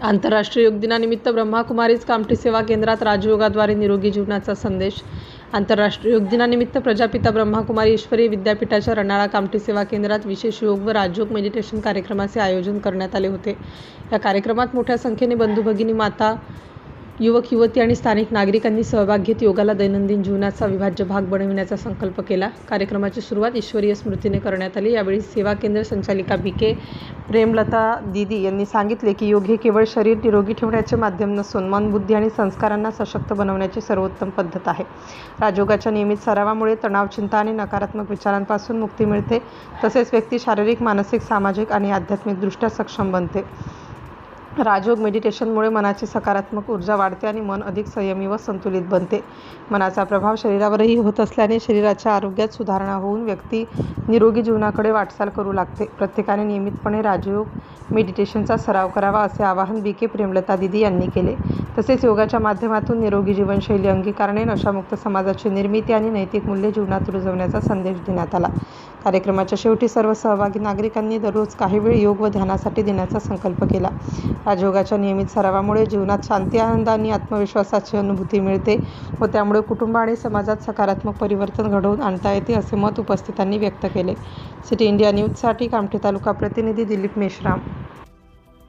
आंतरराष्ट्रीय योग दिनानिमित्त ब्रह्माकुमारीज कामठी सेवा केंद्रात राजयोगाद्वारे निरोगी जीवनाचा संदेश. आंतरराष्ट्रीय योग दिनानिमित्त प्रजापिता ब्रह्माकुमारी ईश्वरी विद्यापीठाच्या रनाळा कामठी सेवा केंद्रात विशेष योग व राजयोग मेडिटेशन कार्यक्रमाचे आयोजन करण्यात आले होते. या कार्यक्रमात मोठ्या संख्येने बंधू भगिनी, माता, युवक युवती आणि स्थानिक नागरिकांनी सहभाग घेत योगाला दैनंदिन जीवनाचा अविभाज्य भाग बनविण्याचा संकल्प केला. कार्यक्रमाची सुरुवात ईश्वरीय स्मृतीने करण्यात आली. यावेळी सेवा केंद्र संचालिका बी.के. प्रेमलता दीदी यांनी सांगितले की योग हे केवळ शरीर निरोगी ठेवण्याचे माध्यम नसून मन, बुद्धी आणि संस्कारांना सशक्त बनवण्याची सर्वोत्तम पद्धत आहे. राजयोगाच्या नियमित सरावामुळे तणाव, चिंता आणि नकारात्मक विचारांपासून मुक्ती मिळते. तसेच व्यक्ती शारीरिक, मानसिक, सामाजिक आणि आध्यात्मिकदृष्ट्या सक्षम बनते. राजयोग मेडिटेशनमुळे मनाची सकारात्मक ऊर्जा वाढते आणि मन अधिक संयमी व संतुलित बनते. मनाचा प्रभाव शरीरावरही होत असल्याने शरीराच्या आरोग्यात सुधारणा होऊन व्यक्ती निरोगी जीवनाकडे वाटचाल करू लागते. प्रत्येकाने नियमितपणे राजयोग मेडिटेशनचा सराव करावा असे आवाहन बी.के. प्रेमलता दीदी यांनी केले. तसेच योगाच्या माध्यमातून निरोगी जीवनशैली अंगीकारणे, नशामुक्त समाजाची निर्मिती आणि नैतिक मूल्ये जीवनात रुजवण्याचा संदेश देण्यात आला. कार्यक्रमाच्या शेवटी सर्व सहभागी नागरिकांनी दररोज काही वेळ योग व ध्यानासाठी देण्याचा संकल्प केला. राजयोगाच्या नियमित सरावामुळे जीवनात शांती, आनंद आणि आत्मविश्वासाची अनुभूती मिळते व त्यामुळे कुटुंब आणि समाजात सकारात्मक परिवर्तन घडवून आणता येते असे मत उपस्थितांनी व्यक्त केले. सिटी इंडिया न्यूजसाठी कामठी तालुका प्रतिनिधी दिलीप मेश्राम.